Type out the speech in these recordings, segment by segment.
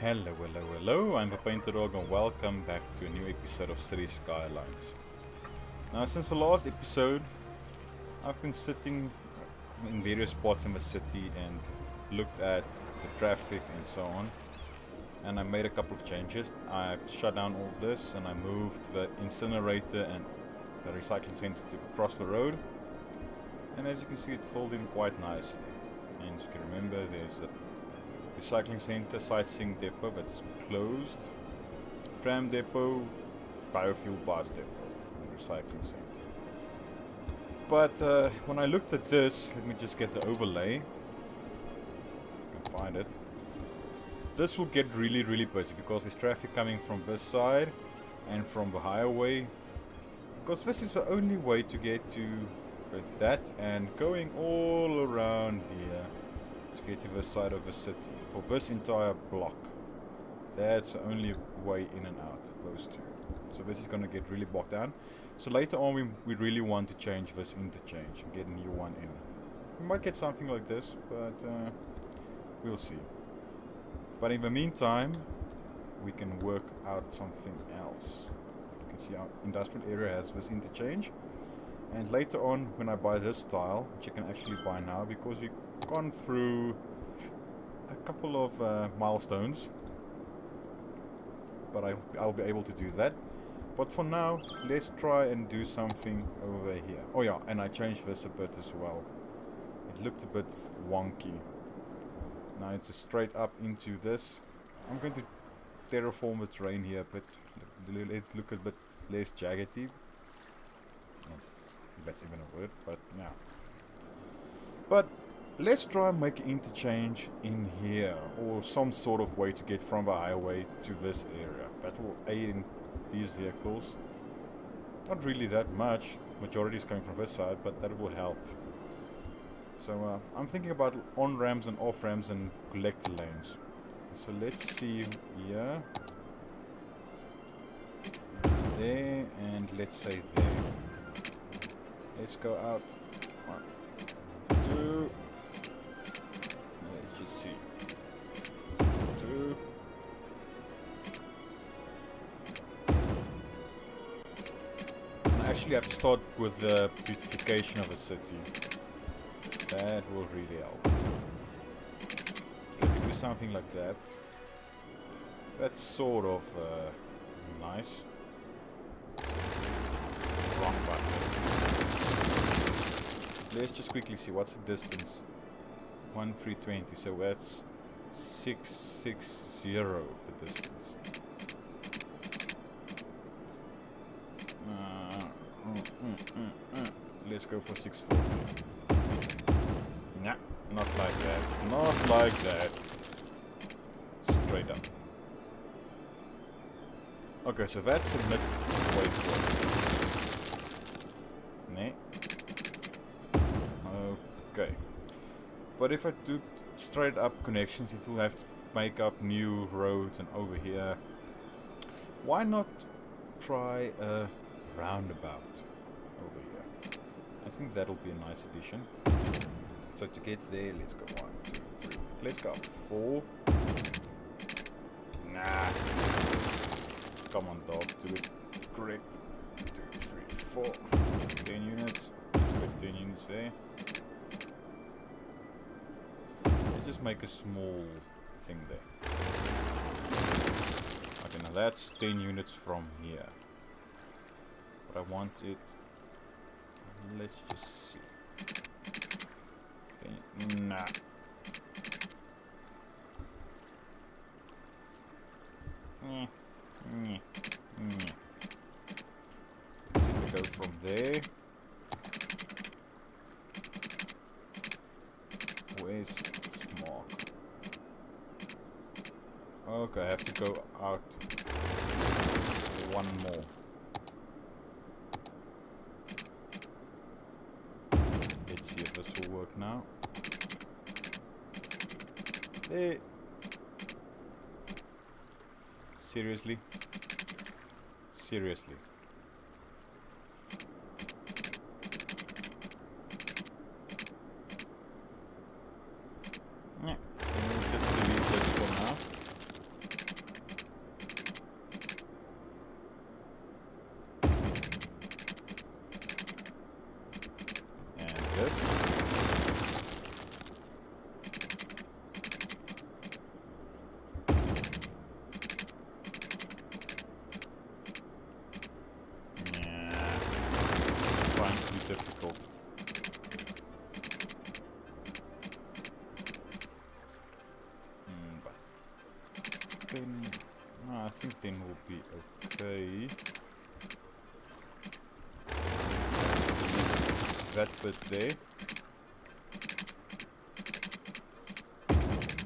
Hello, hello, hello, I'm the Painter Dog and welcome back to a new episode of City Skylines. Now, since the last episode, I've been sitting in various spots in the city and looked at the traffic and so on. And I made a couple of changes. I've shut down all this and I moved the incinerator and the recycling center across the road. And as you can see, it filled in quite nicely. And as you can remember, there's a recycling center, sightseeing depot that's closed, tram depot, biofuel bus depot, and recycling center. But when I looked at this, let me just get the overlay. I can find it. This will get really busy because there's traffic coming from this side and from the highway. Because this is the only way to get to that and going all around here to get to this side of the city for this entire block. That's the only way in and out, those two. So this is going to get really bogged down. So later on we really want to change this interchange and get a new one in. We might get something like this, but we'll see. But in the meantime, we can work out something else. You can see our industrial area has this interchange. And later on, when I buy this tile, which you can actually buy now, because we've gone through a couple of milestones, but I'll be able to do that. But for now, let's try and do something over here. Oh yeah, and I changed this a bit as well. It looked a bit wonky. Now it's a straight up into this. I'm going to terraform the terrain here, but let it look a bit less jaggedy. If that's even a word, but yeah. But let's try and make an interchange in here, or some sort of way to get from the highway to this area. That will aid in these vehicles. Not really that much. Majority is coming from this side, but that will help. So I'm thinking about on ramps and off ramps and collector lanes. So let's see here, there, and let's say there. Let's go out. 1, 2. Let's just see. 2. I actually have to start with the beautification of a city. That will really help. If you do something like that, that's sort of nice. Wrong button. Let's just quickly see what's the distance. 1320, so that's 660 the distance. Let's go for 640. Nah, not like that. Not like that. Straight up. Okay, so that's a mid-way point. Nee. Okay. But if I do straight up connections, it will have to make up new roads and over here. Why not try a roundabout over here? I think that'll be a nice addition. So to get there, let's go 1, 2, 3. Let's go up 4. Nah. Come on, dog. Do it correct. 2, 3, 4. 10 units. Let's go 10 units there. Let's just make a small thing there. Okay, now that's 10 units from here. But I want it. Let's just see. Nah. Let's see if we go from there. Where's this mark? Okay, I have to go out one more. Let's see if this will work now. Hey. Seriously? Seriously. Yeah. We'll just delete this for now. then... No, I think then we'll be okay. That bit there.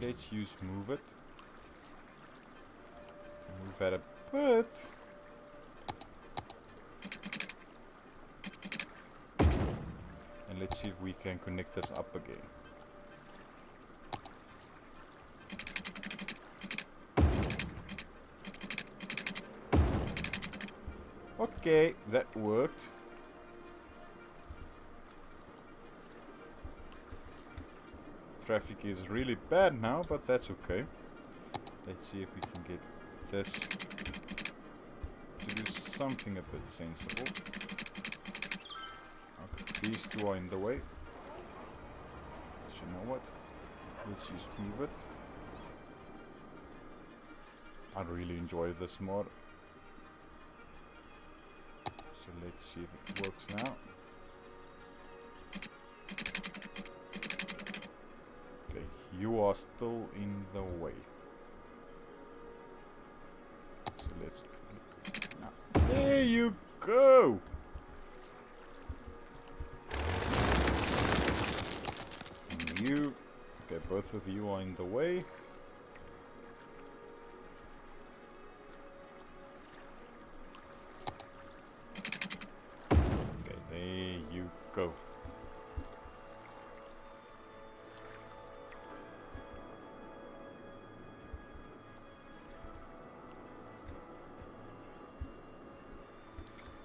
Let's use move it. Move that a bit. And let's see if we can connect this up again. Okay, that worked. Traffic is really bad now, but that's okay. Let's see if we can get this to do something a bit sensible. Okay, these two are in the way. So you know what? Let's just move it. I really enjoy this mod. So let's see if it works now. Okay, you are still in the way. So let's try now. There you go! And you, okay, both of you are in the way. Go.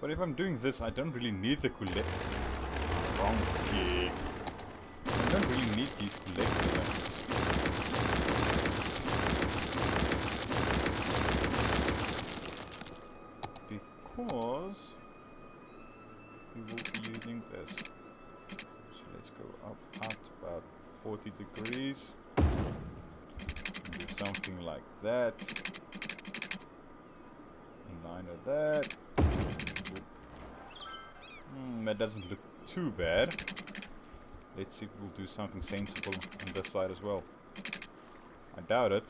But if I'm doing this, I don't really need the collector. Wrong key. I don't really need these collector lamps. Because we will be using this. So let's go up about 40 degrees. Do something like that. In line with that. That doesn't look too bad. Let's see if we'll do something sensible on this side as well. I doubt it.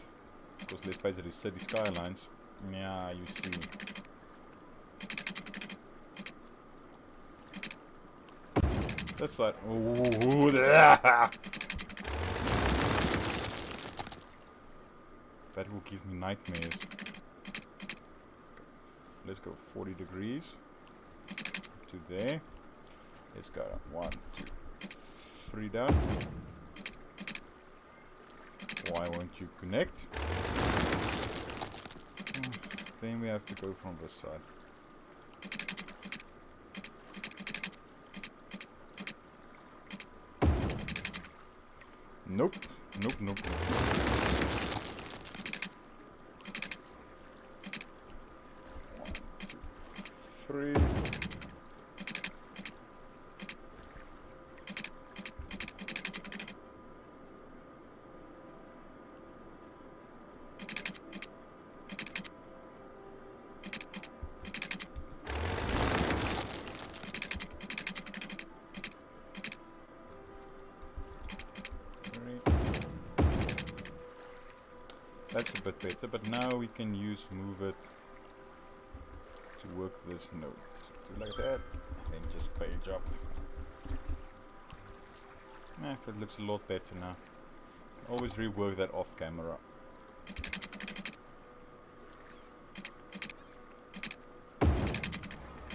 Because let's face it, it's City Skylines. Yeah, you see. This side. Ooh, that will give me nightmares. Let's go 40 degrees. To there. Let's go 1, 2, 3 down. Why won't you connect? Then we have to go from this side. Nope. Nope, nope, nope. 1, 2, 3. That's a bit better, but now we can use move it to work this node. So do like that, and then just page up. That looks a lot better now. Always rework that off camera.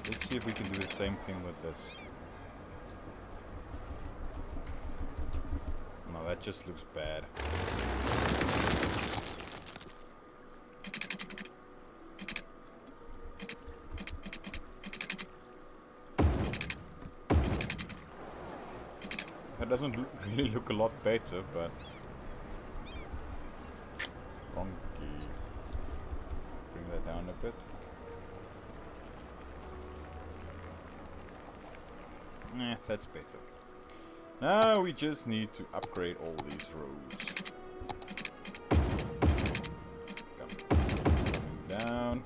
Let's see if we can do the same thing with this. No, that just looks bad. That doesn't really look a lot better, but wrong key. Bring that down a bit. That's better. Now we just need to upgrade all these roads. Coming down.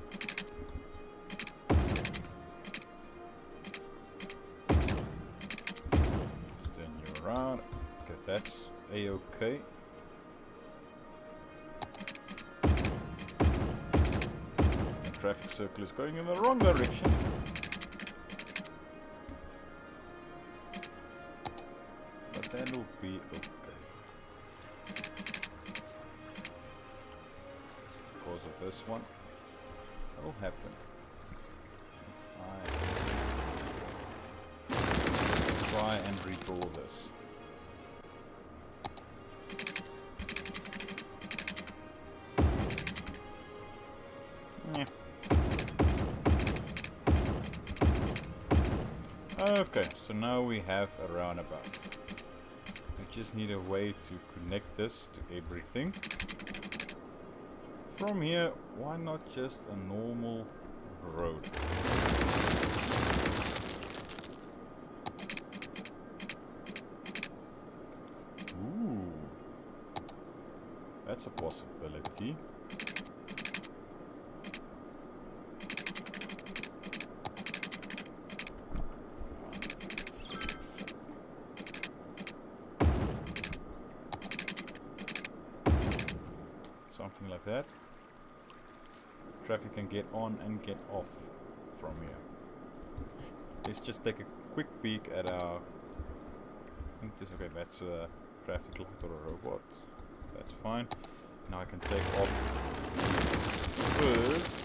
Turn you around. Okay, that's a-okay. traffic circle is going in the wrong direction. But that'll be okay. Because of this one. What will happen if I try and redraw this? Yeah. Okay, so now we have a roundabout. We just need a way to connect this to everything. From here, why not just a normal road? Ooh, that's a possibility. Something like that. Traffic can get on and get off from here. Let's just take a quick peek at our... I think this, okay, that's a traffic light or a robot. That's fine. Now I can take off these spurs.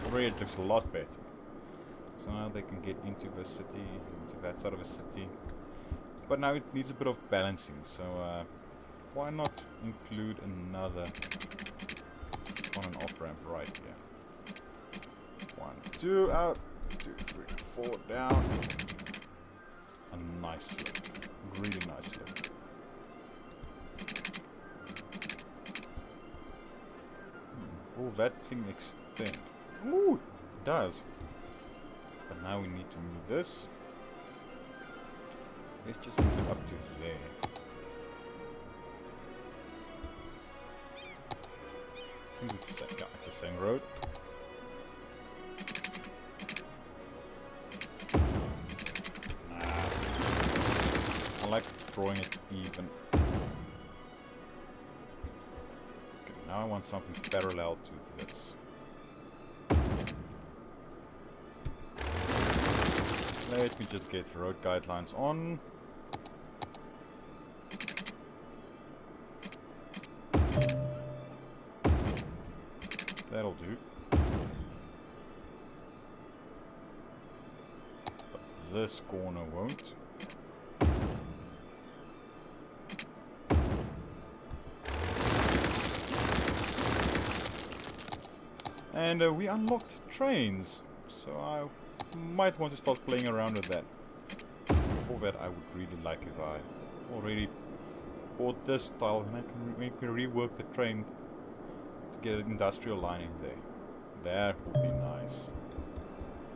Already it looks a lot better. So now they can get into the city, into that side of the city. But now it needs a bit of balancing, so why not include another on and off ramp right here? 1, 2 out, 2, 3, 4 down. A nice slope, really nice slope. Will that thing extend? Ooh, it does. But now we need to move this. Let's just move it up to there. I think it's the same road. I like drawing it even. Okay, now I want something parallel to this. Let me just get road guidelines on. That'll do. But this corner won't. And we unlocked trains, so I might want to start playing around with that. Before that, I would really like if I already bought this tile and I can maybe rework the train to get an industrial line in there. That would be nice.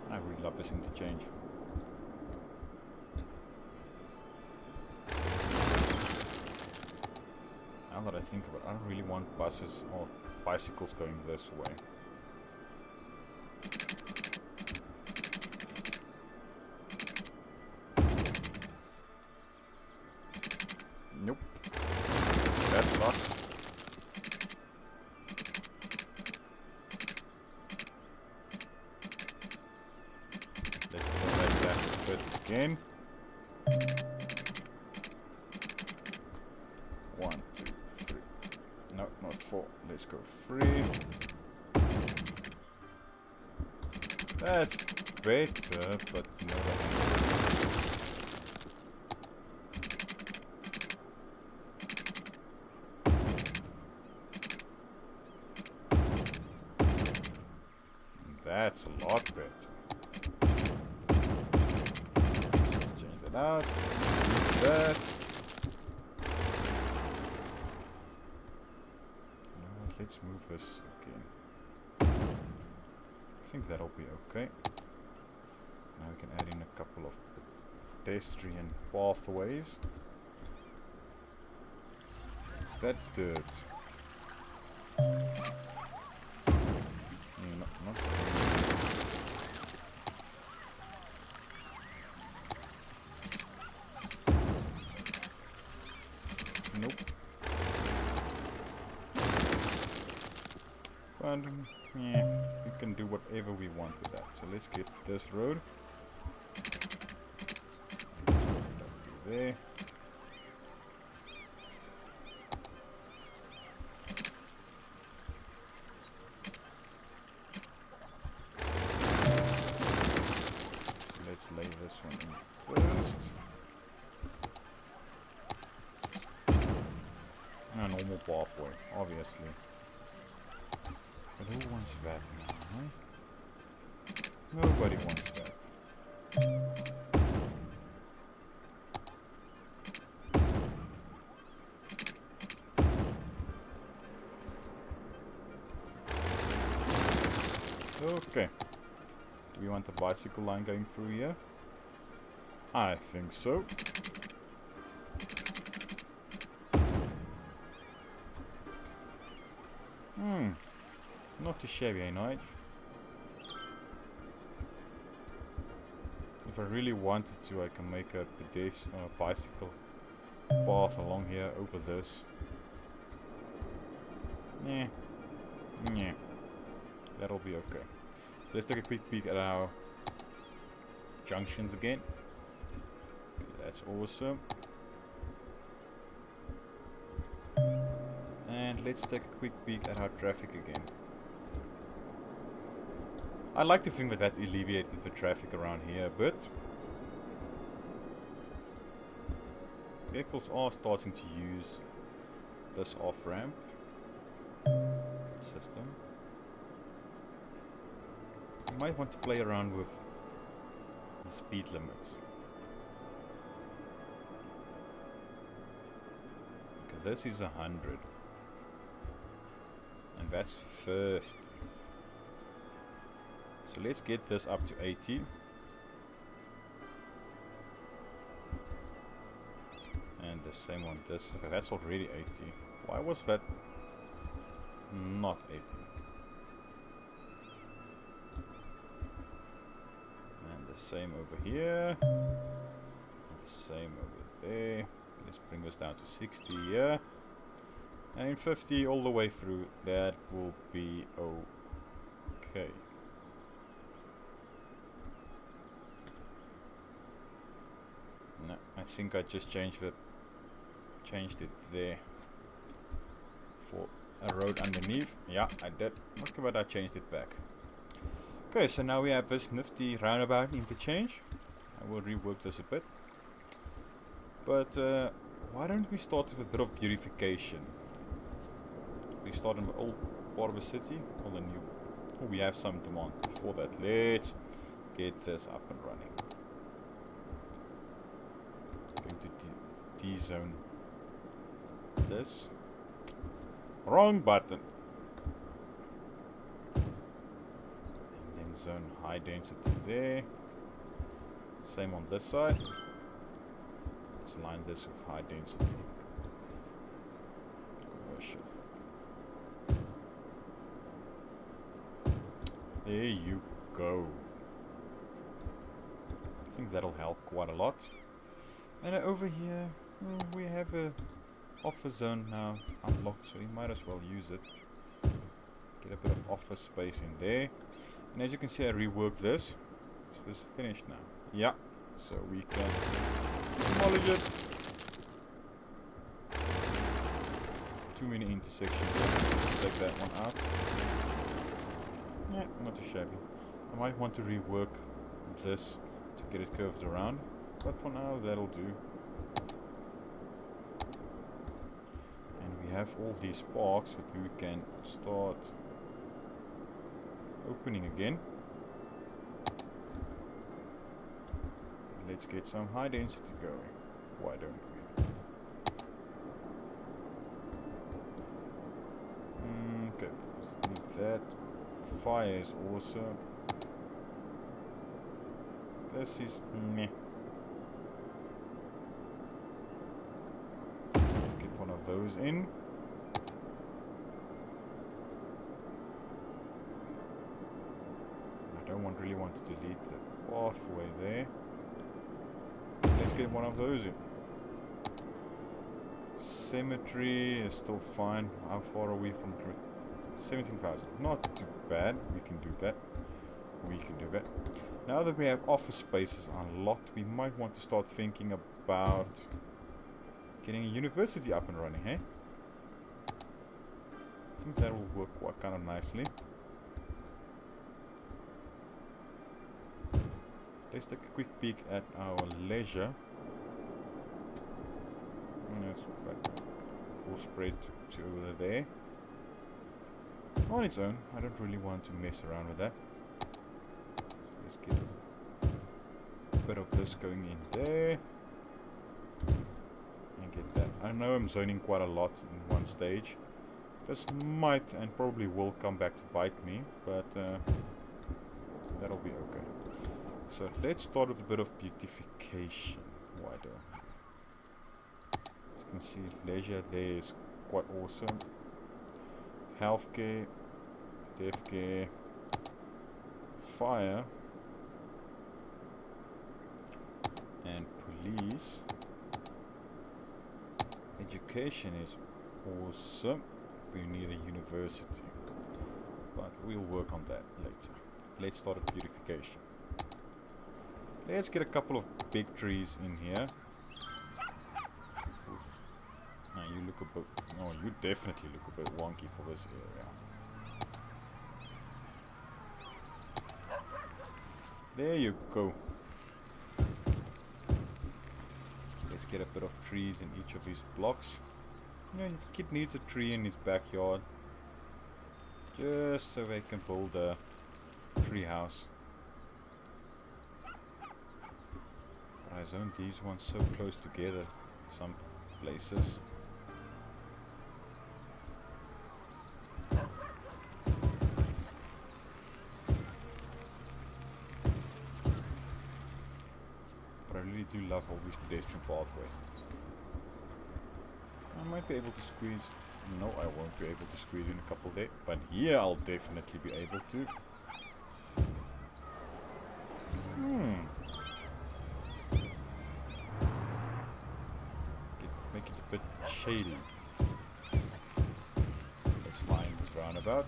I really love this interchange. Now that I think about it, I don't really want buses or bicycles going this way. Nope. That sucks. Let's go back a bit again. 1, 2, 3. No, not 4. Let's go 3. That's better, but you know that. That's a lot better. Let's change that out. Do that. You know what? Let's move this again. I think that'll be okay. Now we can add in a couple of pedestrian pathways. That did. Not nope. Roundabout, yeah, we can do whatever we want with that. So let's get this road. Let's put it up to there. So let's lay this one in first. A normal pathway, obviously. But who wants that now, eh? Nobody wants that. Okay. Do we want the bicycle line going through here? I think so. Not too shabby, eh, Nige? If I really wanted to, I can make a bicycle path along here over this. Yeah. That'll be okay. So let's take a quick peek at our junctions again. Okay, that's awesome. And let's take a quick peek at our traffic again. I like to think that alleviated the traffic around here a bit. Vehicles are starting to use this off-ramp system. You might want to play around with the speed limits. Okay, this is 100. And that's 50. So let's get this up to 80. And the same on this. Okay, that's already 80. Why was that not 80? And the same over here. And the same over there. Let's bring this down to 60 here. And 50 all the way through. That will be okay. No, I think I just changed it there for a road underneath. Yeah, I did. Okay, but I changed it back. Okay, so now we have this nifty roundabout interchange. I will rework this a bit. But why don't we start with a bit of beautification? We start in the old part of the city or the new. Oh, we have some demand. Before that, let's get this up and running. Going to D-zone this. Wrong button. And then zone high density there. Same on this side. Let's line this with high density. Commercial. There you go. I think that'll help quite a lot. And over here, we have a office zone now unlocked, so we might as well use it. Get a bit of office space in there. And as you can see, I reworked this. So this is finished now. Yeah, so we can demolish it. Too many intersections there. Let's take that one out. Yeah, not too shabby. I might want to rework this to get it curved around. But for now, that'll do. And we have all these sparks that we can start opening again. Let's get some high density going. Why don't we? Okay, just need that. Fire is awesome. This is meh. Let's get one of those in. I don't really want to delete the pathway there. Let's get one of those in. Symmetry is still fine. How far are we from 17,000. Not too bad. We can do that. We can do that. Now that we have office spaces unlocked, we might want to start thinking about getting a university up and running, hey? I think that will work quite kind of nicely. Let's take a quick peek at our leisure. That's full spread to over there. On its own, I don't really want to mess around with that. So let's get a bit of this going in there. And get that. I know I'm zoning quite a lot in one stage. This might and probably will come back to bite me, but that'll be okay. So let's start with a bit of beautification. Why don't? As you can see, leisure there is quite awesome. Healthcare, deathcare, fire, and police. Education is awesome. We need a university, but we'll work on that later. Let's start with beautification. Let's get a couple of big trees in here. Now you look a bit... Oh, you definitely look a bit wonky for this area. There you go. Let's get a bit of trees in each of these blocks. You know, the kid needs a tree in his backyard. Just so they can build a tree house. I zoned these ones so close together in some places. But I really do love all these pedestrian pathways. I might be able to squeeze... No, I won't be able to squeeze in a couple there. But here I'll definitely be able to. Make it a bit shady. Let's line this roundabout.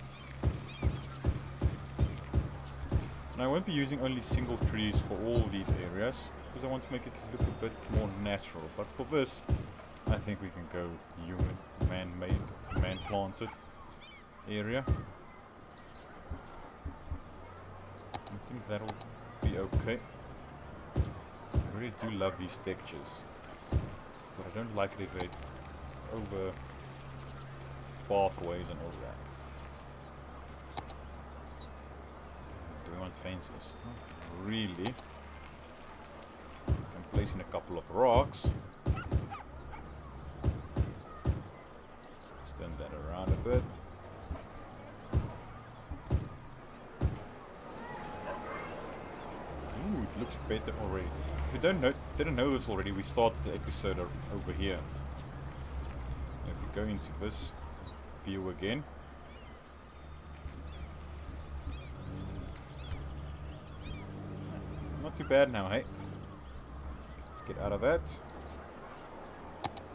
And I won't be using only single trees for all these areas, because I want to make it look a bit more natural. But for this, I think we can go human, man-made, man-planted area. I think that'll be okay. I really do love these textures, but I don't like it if they over pathways and all that. Do we want fences? Not really. Can place in a couple of rocks. Turn that around a bit. Ooh, it looks better already. If you didn't know this already, we started the episode over here. If we go into this view again, not too bad now, hey. Let's get out of that.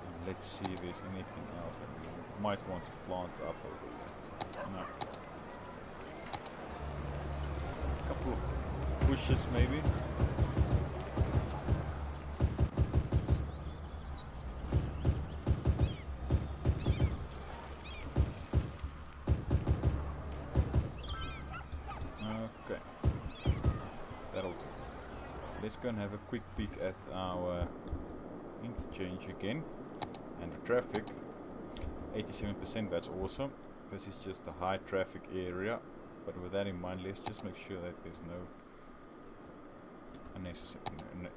And let's see if there's anything else that we might want to plant up over here. No. A couple of bushes maybe. Okay. That'll do. Let's go and have a quick peek at our interchange again. And the traffic. 87%, that's awesome, because it's just a high traffic area. But with that in mind, let's just make sure that there's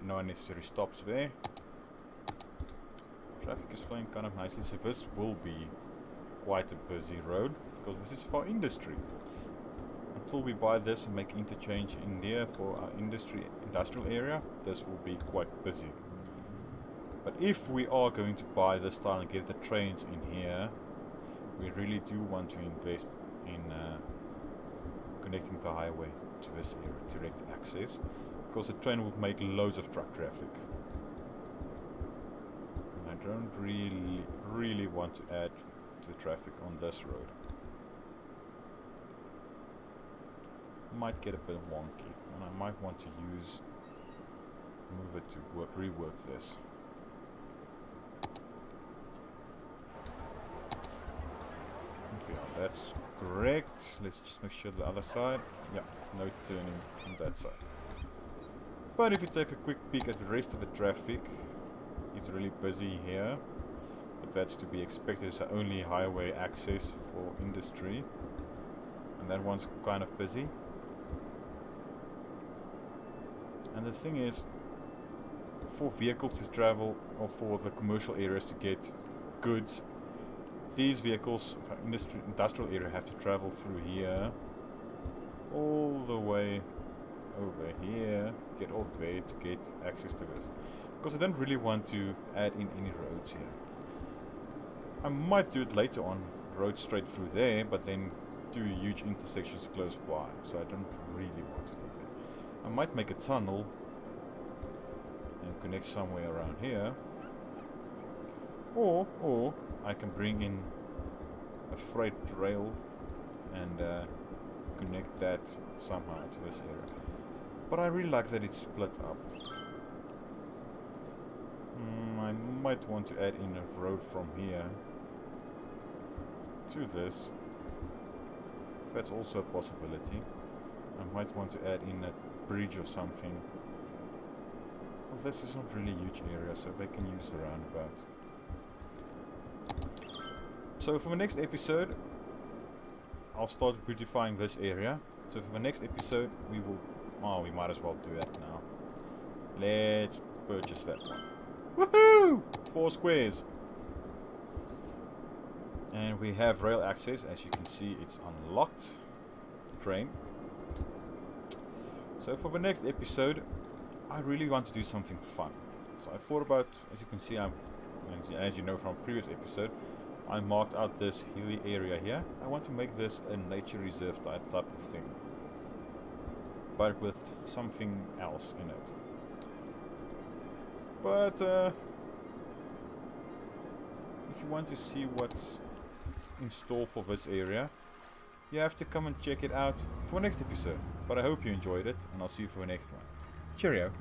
no unnecessary stops there. Traffic is flowing kind of nicely, so this will be quite a busy road, because this is for industry. Until we buy this and make interchange in there for our industrial area, this will be quite busy. But if we are going to buy this style and get the trains in here, we really do want to invest in connecting the highway to this area, direct access, because the train would make loads of truck traffic. And I don't really want to add to the traffic on this road. might get a bit wonky, and I might want to move it to rework this. Okay, that's correct. Let's just make sure the other side. Yeah, no turning on that side. But if you take a quick peek at the rest of the traffic, it's really busy here. But that's to be expected. It's only highway access for industry. And that one's kind of busy. And the thing is, for vehicles to travel, or for the commercial areas to get goods, these vehicles for industrial area have to travel through here, all the way over here, get off there to get access to this. Because I don't really want to add in any roads here. I might do it later on, road straight through there, but then do huge intersections close by. So I don't really want to do that. I might make a tunnel and connect somewhere around here. Or I can bring in a freight rail and connect that somehow to this area. But I really like that it's split up. I might want to add in a road from here to this. That's also a possibility. I might want to add in a bridge or something. Well, this is not really a huge area, so they can use the roundabout. So for the next episode, I'll start beautifying this area. So for the next episode, we might as well do that now. Let's purchase that one. Woohoo! 4 squares. And we have rail access. As you can see, it's unlocked. Train. So for the next episode, I really want to do something fun. So I thought about, as you can see, as you know from a previous episode, I marked out this hilly area here. I want to make this a nature reserve type of thing, but with something else in it. But if you want to see what's in store for this area, you have to come and check it out for the next episode. But I hope you enjoyed it, and I'll see you for the next one. Cheerio!